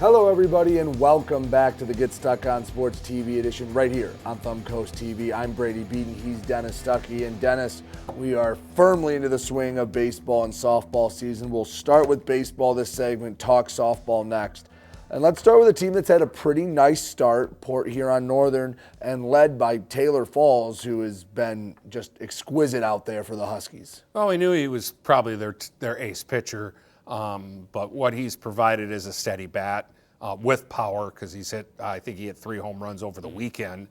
Hello, everybody, and welcome back to the Get Stuck on Sports TV edition right here on Thumb Coast TV. I'm Brady Beedon. He's Dennis Stuckey. And Dennis, we are firmly into the swing of baseball and softball season. We'll start with baseball this segment, talk softball next. And let's start with a team that's had a pretty nice start, Port Huron Northern, and led by Taylor Falls, who has been just exquisite out there for the Huskies. Well, we knew he was probably their ace pitcher, but what he's provided is a steady bat with power, because I think he hit 3 home runs over the weekend.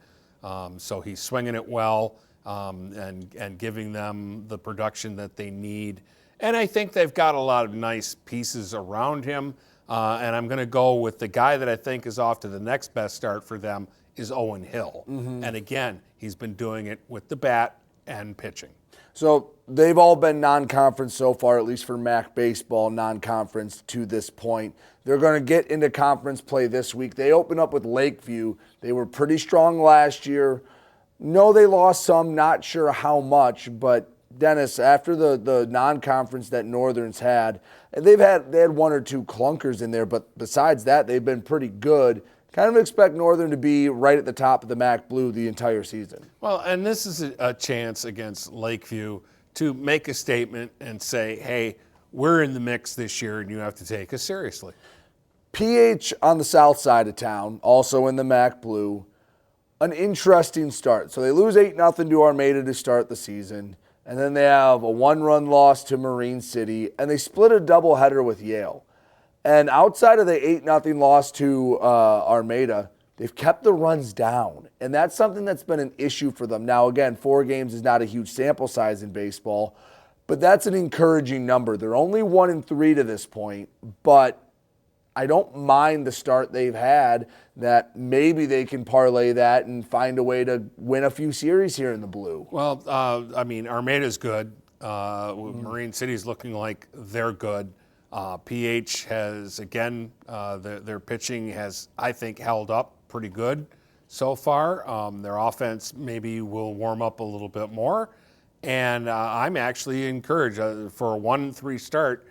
So he's swinging it well and giving them the production that they need. And I think they've got a lot of nice pieces around him. And I'm going to go with the guy that I think is off to the next best start for them is Owen Hill. Mm-hmm. And again, he's been doing it with the bat and pitching. So they've all been non-conference so far, at least for MAC baseball, non-conference to this point. They're going to get into conference play this week. They open up with Lakeview. They were pretty strong last year. No, they lost some, not sure how much, but Dennis, after the non-conference that Northern's had, they had 1 or 2 clunkers in there, but besides that, they've been pretty good. Kind of expect Northern to be right at the top of the MAC Blue the entire season. Well, and this is a chance against Lakeview to make a statement and say, hey, we're in the mix this year and you have to take us seriously. PH on the south side of town, also in the MAC Blue, an interesting start. So they lose 8-0 to Armada to start the season, and then they have a 1-run loss to Marine City, and they split a doubleheader with Yale. And outside of the 8-0 loss to Armada, they've kept the runs down. And that's something that's been an issue for them. Now, again, 4 games is not a huge sample size in baseball, but that's an encouraging number. They're only 1-3 to this point, but I don't mind the start they've had, that maybe they can parlay that and find a way to win a few series here in the Blue. Well, Armada's good. Marine City's looking like they're good. PH has, again, their pitching has, I think, held up pretty good so far. Their offense maybe will warm up a little bit more. And I'm actually encouraged. For a 1-3 start,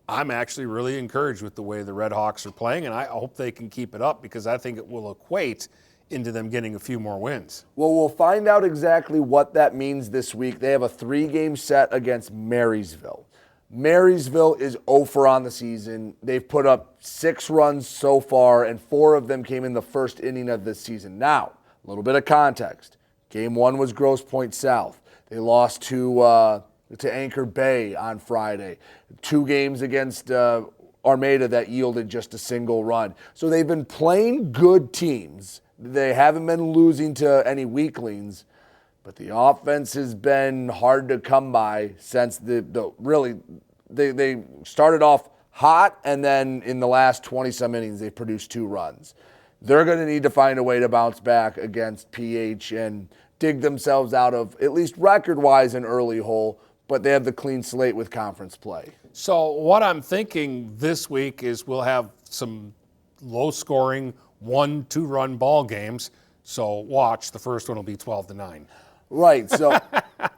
I'm actually really encouraged with the way the Red Hawks are playing, and I hope they can keep it up because I think it will equate into them getting a few more wins. Well, we'll find out exactly what that means this week. They have a 3-game set against Marysville. Marysville is 0 on the season. They've put up 6 runs so far, and 4 of them came in the first inning of this season. Now, a little bit of context. Game 1 was Grosse Pointe South. They lost to Anchor Bay on Friday. 2 games against Armada that yielded just a single run. So they've been playing good teams. They haven't been losing to any weaklings. But the offense has been hard to come by since they started off hot, and then in the last 20-some innings, they produced 2 runs. They're going to need to find a way to bounce back against PH and dig themselves out of, at least record-wise, an early hole, but they have the clean slate with conference play. So what I'm thinking this week is we'll have some low-scoring 1-2-run ball games. So watch, the first one will be 12-9. Right, so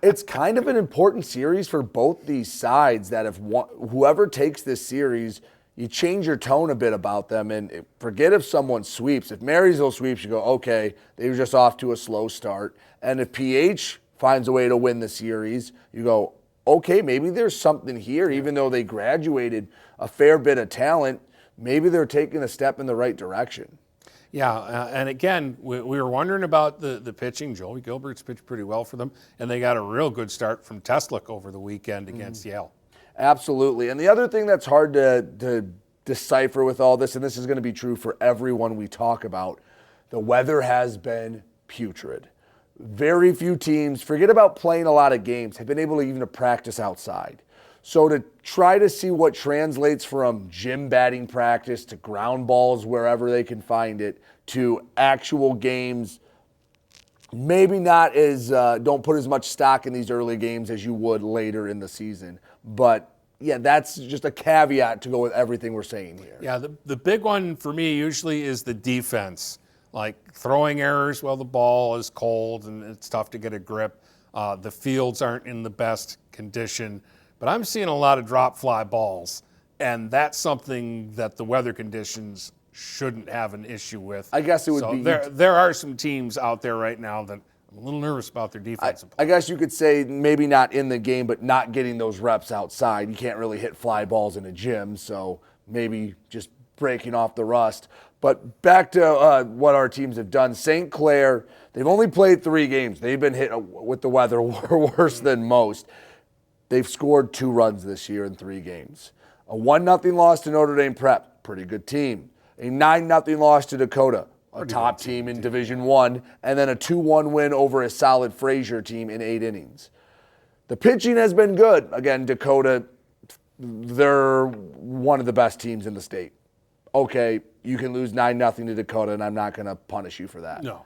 it's kind of an important series for both these sides, that if whoever takes this series, you change your tone a bit about them and forget if someone sweeps. If Marysville sweeps, you go, okay, they were just off to a slow start. And if PH finds a way to win the series, you go, okay, maybe there's something here. Even though they graduated a fair bit of talent, maybe they're taking a step in the right direction. Yeah, and again, we were wondering about the pitching. Joey Gilbert's pitched pretty well for them, and they got a real good start from Teslick over the weekend against Yale. Absolutely. And the other thing that's hard to decipher with all this, and this is going to be true for everyone we talk about, the weather has been putrid. Very few teams, forget about playing a lot of games, have been able to even practice outside. So to try to see what translates from gym batting practice to ground balls wherever they can find it to actual games, maybe not as, don't put as much stock in these early games as you would later in the season. But yeah, that's just a caveat to go with everything we're saying here. Yeah, the big one for me usually is the defense. Like throwing errors while the ball is cold and it's tough to get a grip. The fields aren't in the best condition. But I'm seeing a lot of drop fly balls, and that's something that the weather conditions shouldn't have an issue with. I guess it would be there are some teams out there right now that I'm a little nervous about their defensive play. I guess you could say maybe not in the game, but not getting those reps outside. You can't really hit fly balls in a gym, so maybe just breaking off the rust. But back to what our teams have done. St. Clair, they've only played 3 games. They've been hit with the weather worse than most. They've scored 2 runs this year in 3 games. A 1-0 loss to Notre Dame Prep, pretty good team. A 9-0 loss to Dakota, a top team in Division I, and then a 2-1 win over a solid Fraser team in 8 innings. The pitching has been good. Again, Dakota, they're one of the best teams in the state. Okay, you can lose 9-0 to Dakota, and I'm not going to punish you for that. No.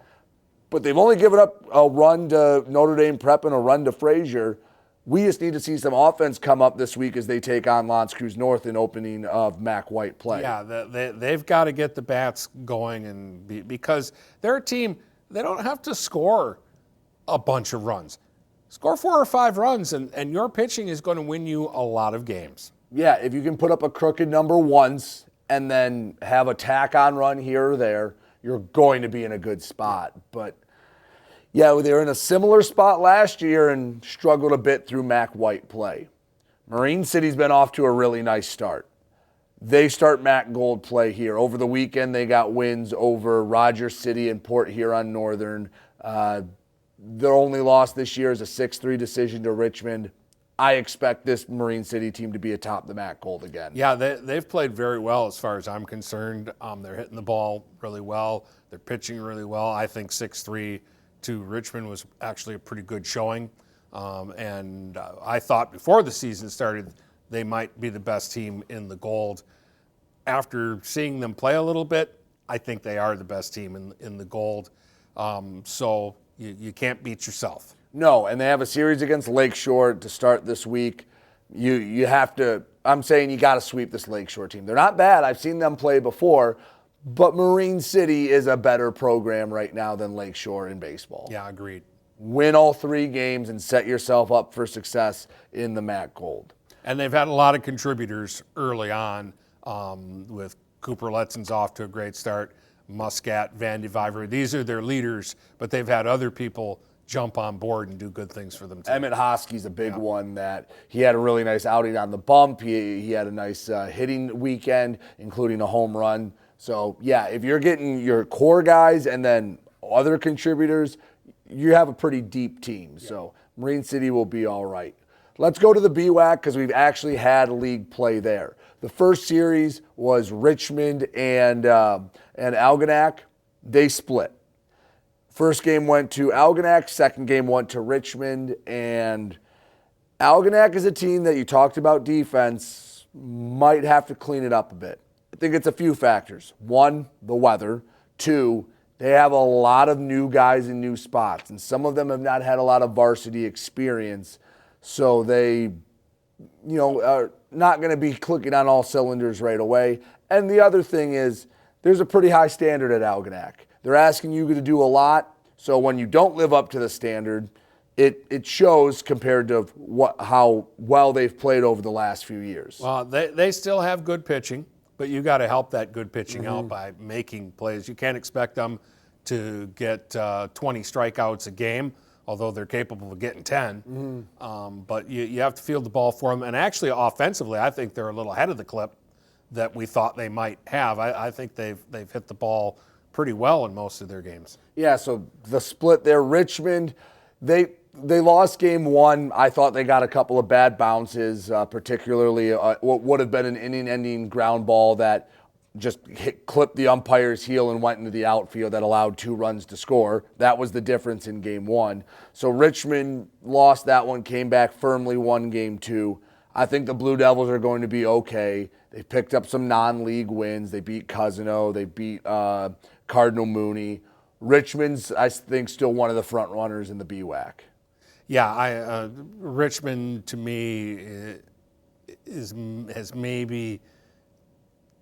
But they've only given up a run to Notre Dame Prep and a run to Fraser. We just need to see some offense come up this week as they take on L'Anse Creuse North in opening of Mac White play. Yeah, they've got to get the bats going, and because they're a team, they don't have to score a bunch of runs. Score 4 or 5 runs, and your pitching is going to win you a lot of games. Yeah, if you can put up a crooked number once and then have a tack-on run here or there, you're going to be in a good spot. But, yeah, they were in a similar spot last year and struggled a bit through Mac White play. Marine City's been off to a really nice start. They start Mac Gold play here. Over the weekend, they got wins over Rogers City and Port Huron Northern. Their only loss this year is a 6-3 decision to Richmond. I expect this Marine City team to be atop the MAC Gold again. Yeah, they've played very well as far as I'm concerned. They're hitting the ball really well. They're pitching really well. I think 6-3 to Richmond was actually a pretty good showing. And I thought before the season started they might be the best team in the Gold. After seeing them play a little bit, I think they are the best team in the Gold. So you can't beat yourself. No, and they have a series against Lakeshore to start this week. You have to, I'm saying you got to sweep this Lakeshore team. They're not bad. I've seen them play before, but Marine City is a better program right now than Lakeshore in baseball. Yeah, agreed. Win all 3 games and set yourself up for success in the MAC Gold. And they've had a lot of contributors early on with Cooper Letzon's off to a great start, Muscat, Van de Viver. These are their leaders, but they've had other people jump on board and do good things for them too. Emmett Hosky's a big one that he had a really nice outing on the bump. He had a nice hitting weekend, including a home run. So, yeah, if you're getting your core guys and then other contributors, you have a pretty deep team. Yeah. So Marine City will be all right. Let's go to the BWAC because we've actually had league play there. The first series was Richmond and Algonac. They split. First game went to Algonac, second game went to Richmond, and Algonac is a team that you talked about defense, might have to clean it up a bit. I think it's a few factors. 1, the weather. 2, they have a lot of new guys in new spots, and some of them have not had a lot of varsity experience, so they, are not going to be clicking on all cylinders right away. And the other thing is there's a pretty high standard at Algonac. They're asking you to do a lot, so when you don't live up to the standard, it shows compared to how well they've played over the last few years. Well, they still have good pitching, but you got to help that good pitching out by making plays. You can't expect them to get 20 strikeouts a game, although they're capable of getting 10. But you have to field the ball for them. And actually, offensively, I think they're a little ahead of the clip that we thought they might have. I think they've hit the ball pretty well in most of their games. Yeah, so the split there, Richmond, they lost game 1. I thought they got a couple of bad bounces, particularly what would have been an inning-ending ground ball that just clipped the umpire's heel and went into the outfield that allowed 2 runs to score. That was the difference in game 1. So Richmond lost that one, came back firmly, won game 2. I think the Blue Devils are going to be okay. They picked up some non-league wins. They beat Cousino. They beat Cardinal Mooney. Richmond's, I think, still one of the front runners in the BWAC. Yeah, Richmond to me has maybe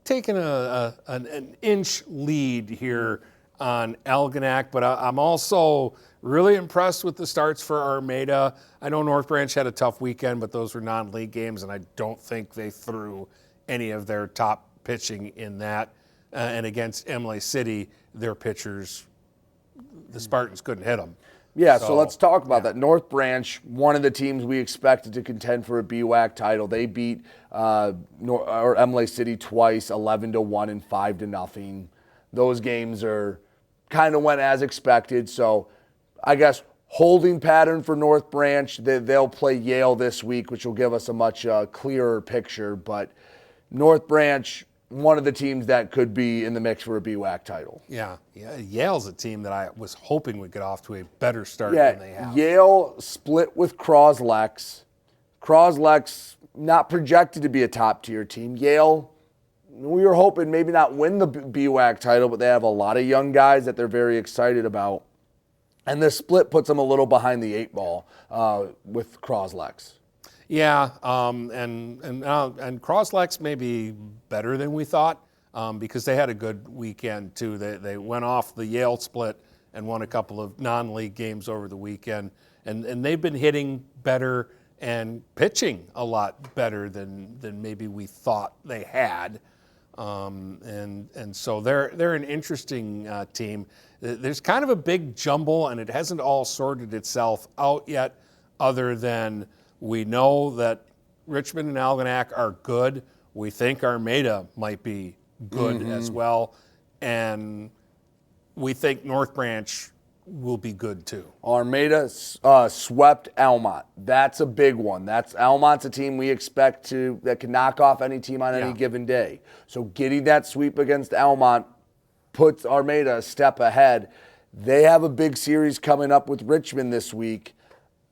taken an inch lead here on Algonac, but I'm also really impressed with the starts for Armada. I know North Branch had a tough weekend, but those were non-league games, and I don't think they threw any of their top pitching in that. and against Emily City, their pitchers, the Spartans couldn't hit them. Yeah, so let's talk about that. North Branch, one of the teams we expected to contend for a BWAC title. They beat Emily City twice, 11-1 and 5-0. Those games kind of went as expected. So I guess holding pattern for North Branch. They'll play Yale this week, which will give us a much clearer picture. But North Branch, one of the teams that could be in the mix for a BWAC title. Yeah, Yale's a team that I was hoping would get off to a better start than they have. Yale split with Croslex. Croslex not projected to be a top-tier team. Yale, we were hoping maybe not win the BWAC title, but they have a lot of young guys that they're very excited about. And this split puts them a little behind the 8 ball with Croslex. Yeah, and Croslex may be better than we thought because they had a good weekend too. They went off the Yale split and won a couple of non-league games over the weekend, and they've been hitting better and pitching a lot better than maybe we thought they had. And so they're an interesting team. There's kind of a big jumble, and it hasn't all sorted itself out yet, other than we know that Richmond and Algonac are good. We think Armada might be good as well. And we think North Branch will be good too. Armada swept Almont. That's a big one. Almont's a team we expect that can knock off any team on any given day. So getting that sweep against Almont puts Armada a step ahead. They have a big series coming up with Richmond this week.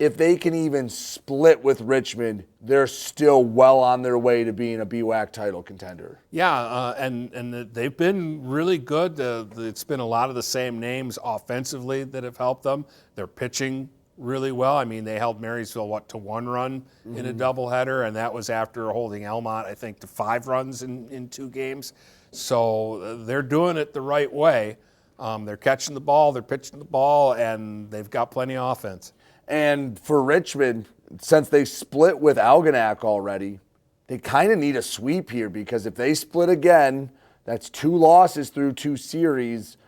If they can even split with Richmond, they're still well on their way to being a BWAC title contender. Yeah, and they've been really good. It's been a lot of the same names offensively that have helped them. They're pitching really well. I mean, they held Marysville, to 1 run in a doubleheader, and that was after holding Almont, I think, to 5 runs in 2 games. So they're doing it the right way. They're catching the ball, they're pitching the ball, and they've got plenty of offense. And for Richmond, since they split with Algonac already, they kind of need a sweep here, because if they split again, that's 2 losses through 2 series.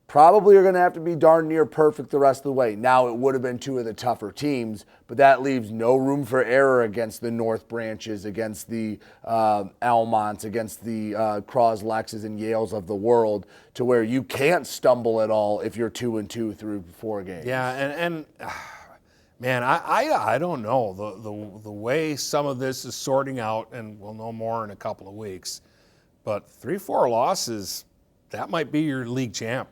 Probably are going to have to be darn near perfect the rest of the way. Now, it would have been 2 of the tougher teams, but that leaves no room for error against the North Branches, against the Almonts, against the Croslexes and Yales of the world, to where you can't stumble at all if you're 2-2 through 4 games. Yeah, and man, I don't know the way some of this is sorting out, and we'll know more in a couple of weeks. But 3-4 losses, that might be your league champ.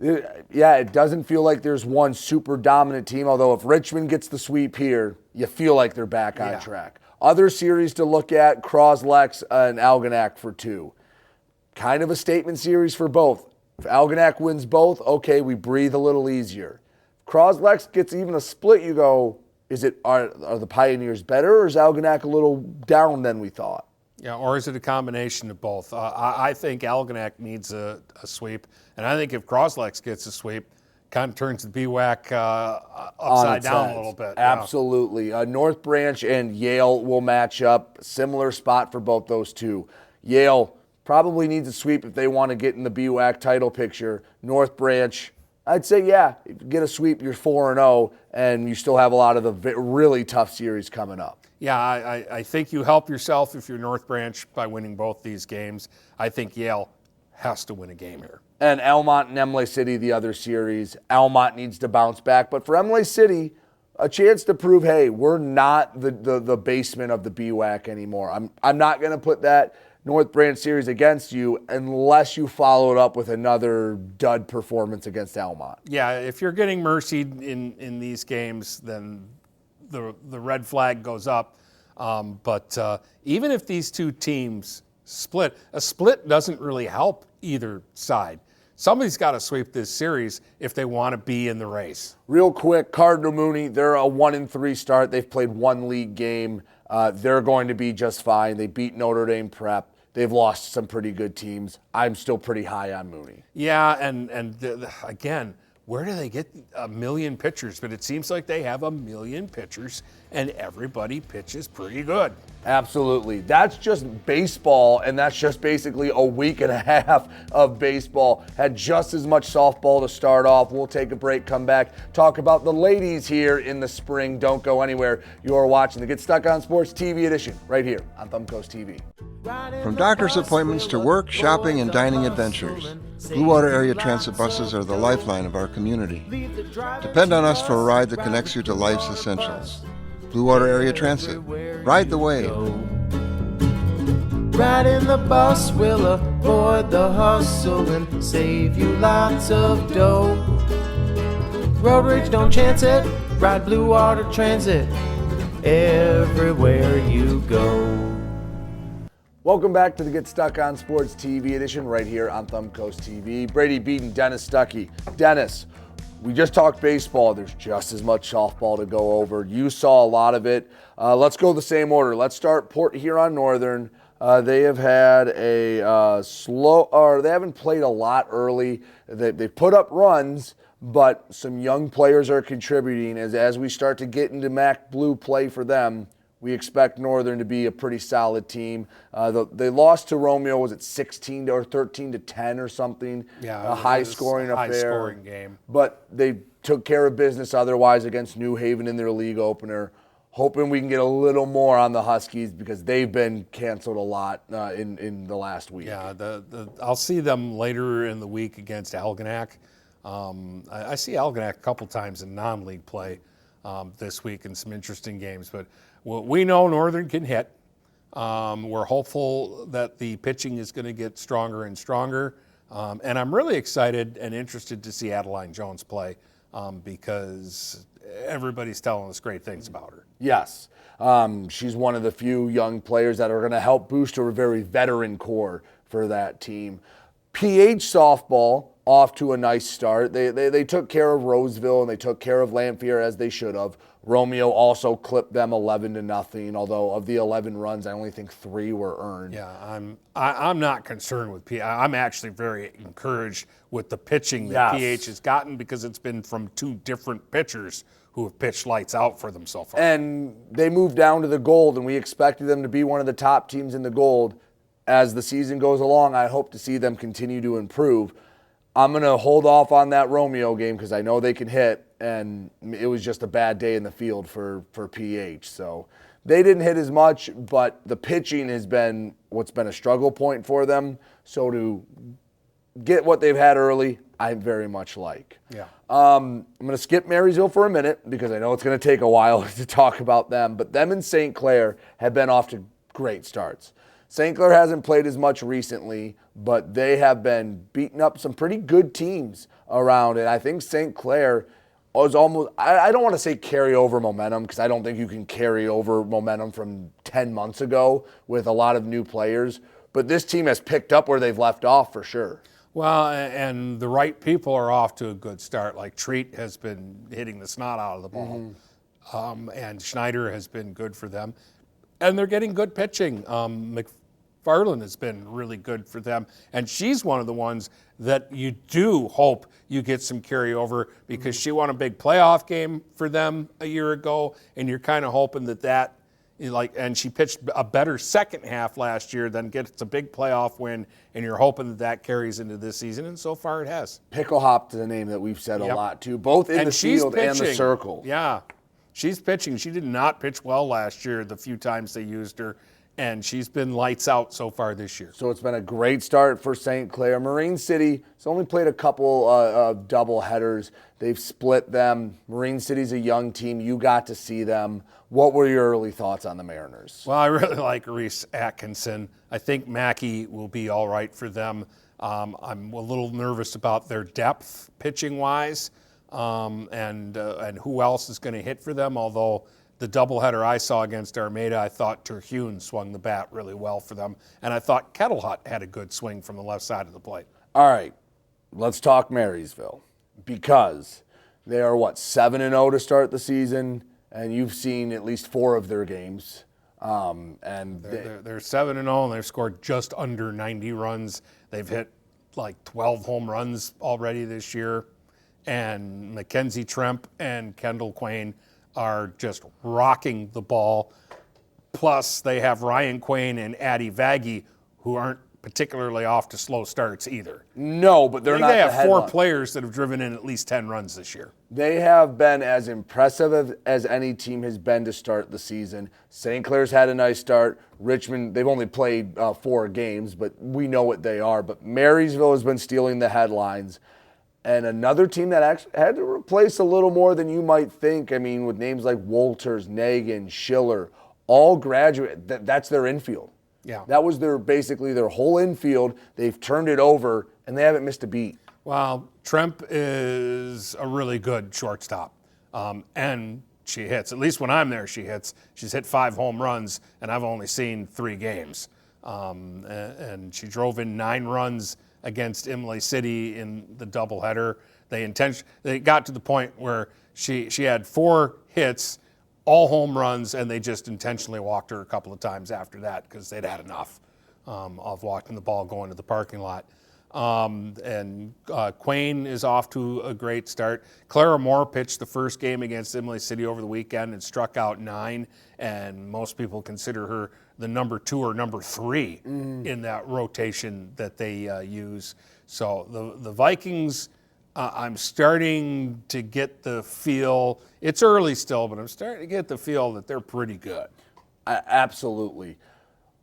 Yeah, it doesn't feel like there's one super dominant team, although if Richmond gets the sweep here, you feel like they're back on track. Other series to look at, Croslex and Algonac for 2. Kind of a statement series for both. If Algonac wins both, okay, we breathe a little easier. If Croslex gets even a split, you go, are the Pioneers better, or is Algonac a little down than we thought? Yeah, or is it a combination of both? I think Algonac needs a sweep, and I think if Croslex gets a sweep, kind of turns the BWAC upside down a little bit. Absolutely. North Branch and Yale will match up. Similar spot for both those two. Yale probably needs a sweep if they want to get in the BWAC title picture. North Branch, I'd say, if you get a sweep, you're 4-0, and you still have a lot of the really tough series coming up. Yeah, I think you help yourself if you're North Branch by winning both these games. I think Yale has to win a game here. And Almont and Emily City, the other series. Almont needs to bounce back. But for Emily City, a chance to prove, hey, we're not the basement of the BWAC anymore. I'm not going to put that North Branch series against you unless you follow it up with another dud performance against Almont. Yeah, if you're getting mercied in these games, then the red flag goes up. But even if these two teams split, a split doesn't really help either side. Somebody's got to sweep this series if they want to be in the race. Real quick, Cardinal Mooney, they're a 1-3 start. They've played 1 league game. They're going to be just fine. They beat Notre Dame Prep. They've lost some pretty good teams. I'm still pretty high on Mooney. Yeah, and again, where do they get 1 million pitchers? But it seems like they have 1 million pitchers and everybody pitches pretty good. Absolutely. That's just baseball, and that's just basically a week and a half of baseball. Had just as much softball to start off. We'll take a break, come back, talk about the ladies here in the spring. Don't go anywhere. You're watching the Get Stuck on Sports TV edition right here on Thumbcoast TV. From doctor's appointments to work, shopping, and dining adventures, Blue Water Area Transit buses are the lifeline of our community. Depend on us for a ride that connects you to life's essentials. Blue Water Area Transit. Ride the wave. Riding the bus will avoid the hustle and save you lots of dough. Road rage, don't chance it. Ride Blue Water Transit everywhere you go. Welcome back to the Get Stuck on Sports TV edition right here on Thumbcoast TV. Brady, Beedon, Dennis Stuckey. Dennis, we just talked baseball. There's just as much softball to go over. You saw a lot of it. Let's go the same order. Let's start Port Huron Northern. They have had a they haven't played a lot early. They've put up runs, but some young players are contributing. As we start to get into MAC Blue play for them, we expect Northern to be a pretty solid team. They lost to Romeo, was it 16 or 13 to 10 or something? Yeah, a high-scoring affair. High-scoring game. But they took care of business otherwise against New Haven in their league opener. Hoping we can get a little more on the Huskies because they've been canceled a lot in the last week. Yeah, I'll see them later in the week against Algonac. I see Algonac a couple times in non-league play this week in some interesting games. But we know Northern can hit. We're hopeful that the pitching is going to get stronger and stronger. And I'm really excited and interested to see Adeline Jones play because everybody's telling us great things about her. Yes. She's one of the few young players that are going to help boost her very veteran core for that team. PH softball off to a nice start. They took care of Roseville and they took care of Lanphier as they should have. Romeo also clipped them 11-0. Although of the 11 runs, I only think 3 were earned. Yeah, I'm not concerned with PH. I'm actually very encouraged with the pitching that PH has gotten because it's been from 2 different pitchers who have pitched lights out for them so far. And they moved down to the Gold, and we expected them to be one of the top teams in the Gold. As the season goes along, I hope to see them continue to improve. I'm going to hold off on that Romeo game because I know they can hit, and it was just a bad day in the field for PH. So they didn't hit as much, but the pitching has been what's been a struggle point for them. So to get what they've had early, I very much like. Yeah. I'm going to skip Marysville for a minute because I know it's going to take a while to talk about them, but them and St. Clair have been off to great starts. St. Clair hasn't played as much recently, but they have been beating up some pretty good teams around it. I think St. Clair was almost, I don't want to say carry over momentum because I don't think you can carry over momentum from 10 months ago with a lot of new players, but this team has picked up where they've left off for sure. Well, and the right people are off to a good start. Like Treat has been hitting the snot out of the ball, and Schneider has been good for them. And they're getting good pitching. McFarland has been really good for them. And she's one of the ones that you do hope you get some carryover because she won a big playoff game for them a year ago. And you're kind of hoping that and she pitched a better second half last year, then gets a big playoff win, and you're hoping that carries into this season, and so far it has. Pickle Hop is a name that we've said a lot too, both in the field and the circle. Yeah, she's pitching. She did not pitch well last year the few times they used her, and she's been lights out so far this year. So it's been a great start for St. Clair. Marine City has only played a couple of double headers. They've split them. Marine City's a young team. You got to see them. What were your early thoughts on the Mariners? Well, I really like Reese Atkinson. I think Mackey will be all right for them. I'm a little nervous about their depth pitching-wise and who else is going to hit for them, although the doubleheader I saw against Armada, I thought Terhune swung the bat really well for them, and I thought Kettlehut had a good swing from the left side of the plate. All right, let's talk Marysville because they are, 7-0 to start the season, and you've seen at least 4 of their games. And they're 7-0, and they've scored just under 90 runs. They've hit like 12 home runs already this year. And Mackenzie Tremp and Kendall Quain are just rocking the ball. Plus, they have Ryan Quain and Addie Vaggie, who aren't particularly off to slow starts either. No, but they're I think not. they have the four headline. players that have driven in at least 10 runs this year. They have been as impressive as any team has been to start the season. St. Clair's had a nice start. Richmond, they've only played 4 games, but we know what they are. But Marysville has been stealing the headlines. And another team that actually had to replace a little more than you might think. I mean, with names like Wolters, Nagin, Schiller, all graduate. That's their infield. Yeah. That was basically their whole infield. They've turned it over, and they haven't missed a beat. Well, Tremp is a really good shortstop, and she hits. At least when I'm there, she hits. She's hit 5 home runs, and I've only seen 3 games. And she drove in 9 runs against Imlay City in the doubleheader. They got to the point where she had 4 hits, all home runs, and they just intentionally walked her a couple of times after that because they'd had enough of walking the ball going to the parking lot. And Quain is off to a great start. Clara Moore pitched the first game against Imlay City over the weekend and struck out 9, and most people consider her the number 2 or number 3 in that rotation that they use. So the Vikings, I'm starting to get the feel, it's early still, but I'm starting to get the feel that they're pretty good. Absolutely.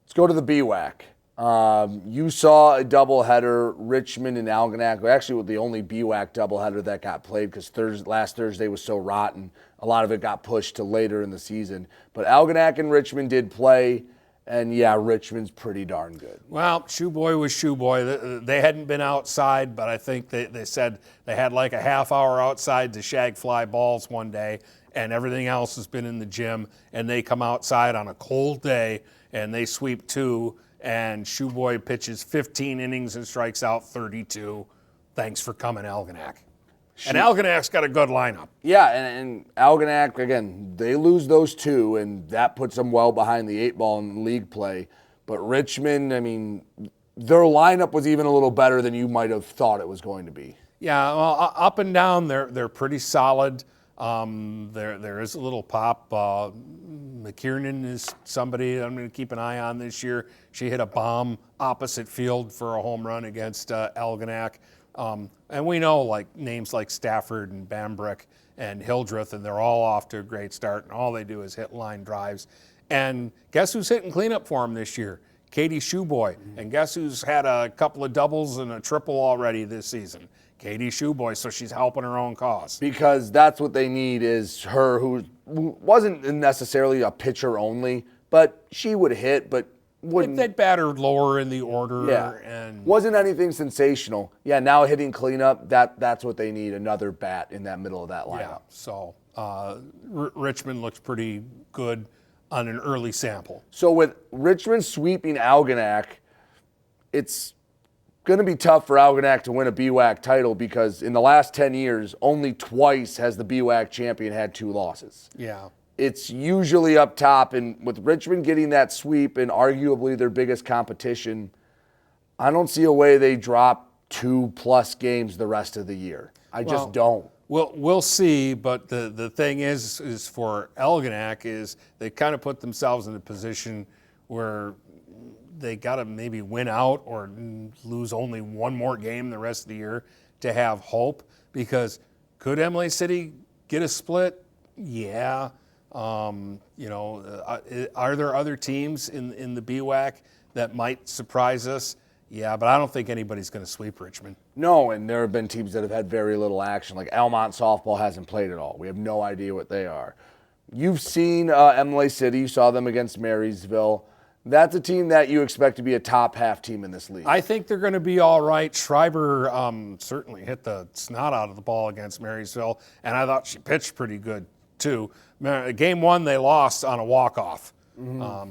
Let's go to the BWAC. You saw a doubleheader, Richmond and Algonac. Actually, with the only BWAC doubleheader that got played because last Thursday was so rotten. A lot of it got pushed to later in the season. But Algonac and Richmond did play, and yeah, Richmond's pretty darn good. Well, Shoeboy was Shoeboy. They hadn't been outside, but I think they said they had like a half hour outside to shag fly balls one day, and everything else has been in the gym. And they come outside on a cold day, and they sweep 2. And Shoeboy pitches 15 innings and strikes out 32. Thanks for coming, Algonac. And Algonac's got a good lineup. Yeah, and Algonac, again, they lose those 2, and that puts them well behind the 8 ball in league play. But Richmond, I mean, their lineup was even a little better than you might have thought it was going to be. Yeah, well, up and down, they're pretty solid. There is a little pop. McKiernan is somebody I'm going to keep an eye on this year. She hit a bomb opposite field for a home run against Algonac. And we know names like Stafford and Bambrick and Hildreth, and they're all off to a great start, and all they do is hit line drives. And guess who's hitting cleanup for them this year? Katie Shoeboy. And guess who's had a couple of doubles and a triple already this season? Katie Shoeboy, so she's helping her own cause. Because that's what they need is her who wasn't necessarily a pitcher only, but she would hit, but wouldn't. They'd batter lower in the order. Yeah. And wasn't anything sensational. Yeah, now hitting cleanup, that's what they need, another bat in that middle of that lineup. yeah, so Richmond looks pretty good on an early sample. So with Richmond sweeping Algonac, it's going to be tough for Algonac to win a BWAC title because in the last 10 years, only twice has the BWAC champion had 2 losses. Yeah. It's usually up top, and with Richmond getting that sweep and arguably their biggest competition, I don't see a way they drop 2+ games the rest of the year. I just don't. We'll see, but the thing is for Algonac is they kind of put themselves in a position where they got to maybe win out or lose only 1 more game the rest of the year to have hope, because could Imlay City get a split? Yeah. Are there other teams in the BWAC that might surprise us? Yeah, but I don't think anybody's going to sweep Richmond. No, and there have been teams that have had very little action. Like Almont softball hasn't played at all. We have no idea what they are. You've seen Imlay City. You saw them against Marysville. That's a team that you expect to be a top half team in this league. I think they're going to be all right. Schreiber certainly hit the snot out of the ball against Marysville, and I thought she pitched pretty good too. Game 1, they lost on a walk-off.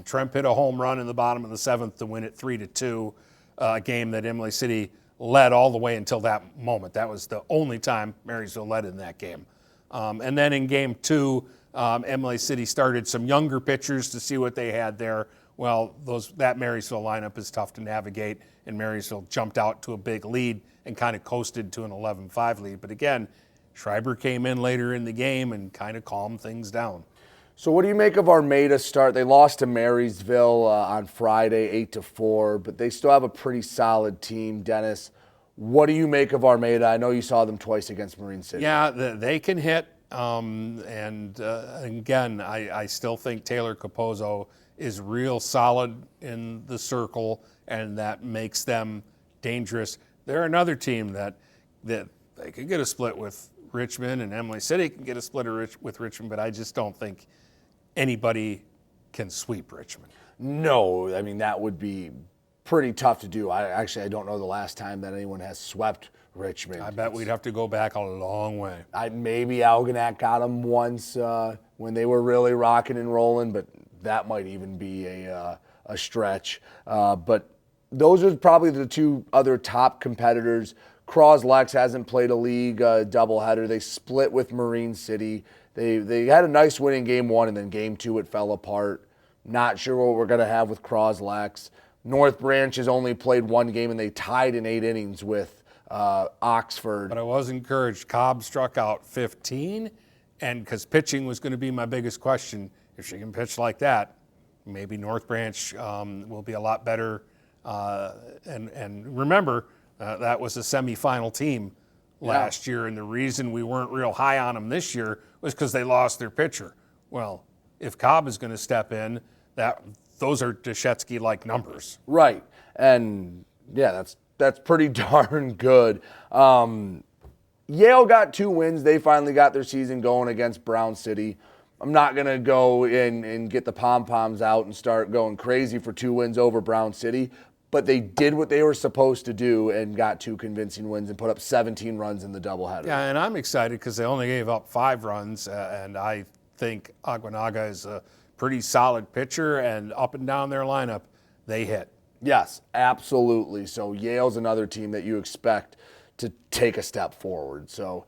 Tremp hit a home run in the bottom of the 7th to win it 3-2, a game that Imlay City led all the way until that moment. That was the only time Marysville led in that game. And then in Game 2, Imlay City started some younger pitchers to see what they had there. Well, that Marysville lineup is tough to navigate, and Marysville jumped out to a big lead and kind of coasted to an 11-5 lead. But again, Schreiber came in later in the game and kind of calmed things down. So what do you make of Armada's start? They lost to Marysville on Friday, 8-4, but they still have a pretty solid team. Dennis, what do you make of Armada? I know you saw them twice against Marine City. Yeah, they can hit. Again, I still think Taylor Capozzo is real solid in the circle, and that makes them dangerous. They're another team that they could get a split with Richmond, and Emily City can get a split with Richmond, but I just don't think anybody can sweep Richmond. No, I mean, that would be pretty tough to do. I don't know the last time that anyone has swept Richmond. I bet we'd have to go back a long way. Maybe Algonac got them once when they were really rocking and rolling, but that might even be a stretch. But those are probably the two other top competitors. Croslex hasn't played a league doubleheader. They split with Marine City. They had a nice win in game one, and then game two it fell apart. Not sure what we're going to have with Croslex. North Branch has only played one game, and they tied in 8 innings with Oxford. But I was encouraged. Cobb struck out 15, and because pitching was going to be my biggest question, if she can pitch like that, maybe North Branch will be a lot better. And remember, that was a semifinal team last year, and the reason we weren't real high on them this year was because they lost their pitcher. Well, if Cobb is going to step in, those are Deshetsky-like numbers. Right, and yeah, that's pretty darn good. Yale got 2 wins. They finally got their season going against Brown City. I'm not going to go in and get the pom-poms out and start going crazy for 2 wins over Brown City, but they did what they were supposed to do and got 2 convincing wins and put up 17 runs in the doubleheader. Yeah, and I'm excited because they only gave up 5 runs, and I think Aguanaga is a pretty solid pitcher, and up and down their lineup, they hit. Yes, absolutely. So Yale's another team that you expect to take a step forward. So,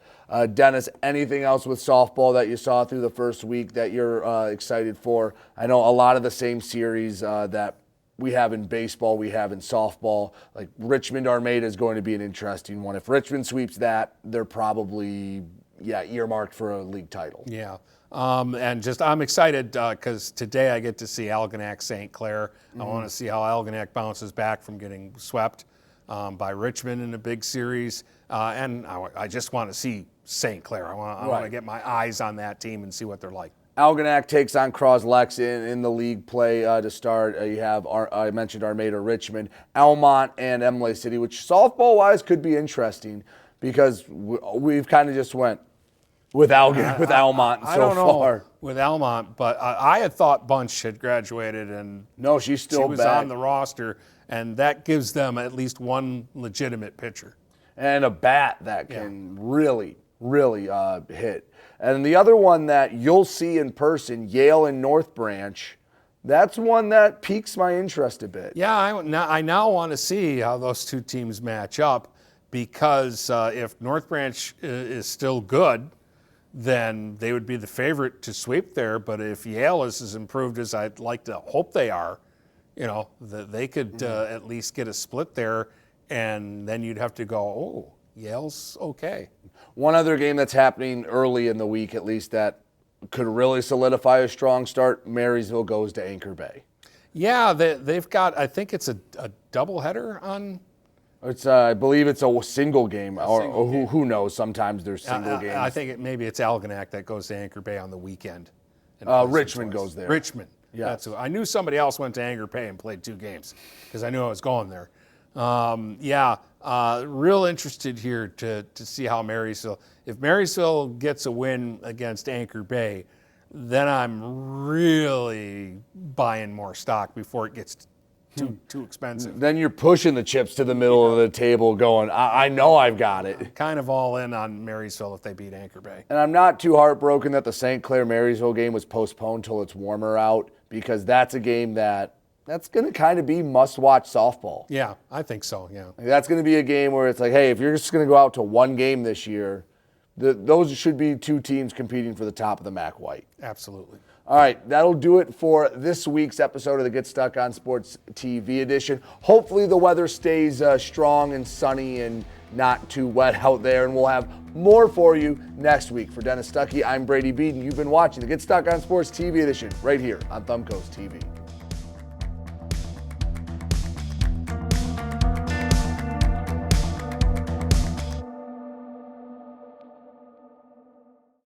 Dennis, anything else with softball that you saw through the first week that you're excited for? I know a lot of the same series that we have in baseball, we have in softball. Like Richmond Armada is going to be an interesting one. If Richmond sweeps that, they're probably earmarked for a league title. Yeah. And I'm excited because today I get to see Algonac St. Clair. I want to see how Algonac bounces back from getting swept by Richmond in a big series. And I just want to see St. Clair. I want to get my eyes on that team and see what they're like. Algonac takes on Croslex in the league play to start. You have, I mentioned Armada Richmond, Almont, and Emily City, which softball-wise could be interesting because we've kind of just went with Almont so I don't know far. With Almont, but I had thought Bunch had graduated, and no, she's still she was back on the roster, and that gives them at least one legitimate pitcher. And a bat that can really hit. And the other one that you'll see in person, Yale and North Branch, that's one that piques my interest a bit. Yeah, I now want to see how those two teams match up because if North Branch is still good, then they would be the favorite to sweep there. But if Yale is as improved as I'd like to hope they are, they could at least get a split there, and then you'd have to go, oh, Yale's okay. One other game that's happening early in the week, at least, that could really solidify a strong start, Marysville goes to Anchor Bay. Yeah, they've got, I think it's a doubleheader on. I believe it's a single game, who knows? Sometimes there's single games. I think maybe it's Algonac that goes to Anchor Bay on the weekend. Richmond goes there. Richmond. Yeah. That's who. I knew somebody else went to Anchor Bay and played 2 games because I knew I was going there. Real interested here to see how Marysville. If Marysville gets a win against Anchor Bay, then I'm really buying more stock before it gets too expensive. Then you're pushing the chips to the middle of the table going, I know I've got it. Kind of all in on Marysville if they beat Anchor Bay. And I'm not too heartbroken that the St. Clair-Marysville game was postponed till it's warmer out because that's a game that's going to kind of be must-watch softball. Yeah, I think so, yeah. That's going to be a game where it's like, hey, if you're just going to go out to one game this year, those should be 2 teams competing for the top of the MAC White. Absolutely. All right, that'll do it for this week's episode of the Get Stuck on Sports TV edition. Hopefully the weather stays strong and sunny and not too wet out there, and we'll have more for you next week. For Dennis Stuckey, I'm Brady Beedon. You've been watching the Get Stuck on Sports TV edition right here on Thumbcoast TV.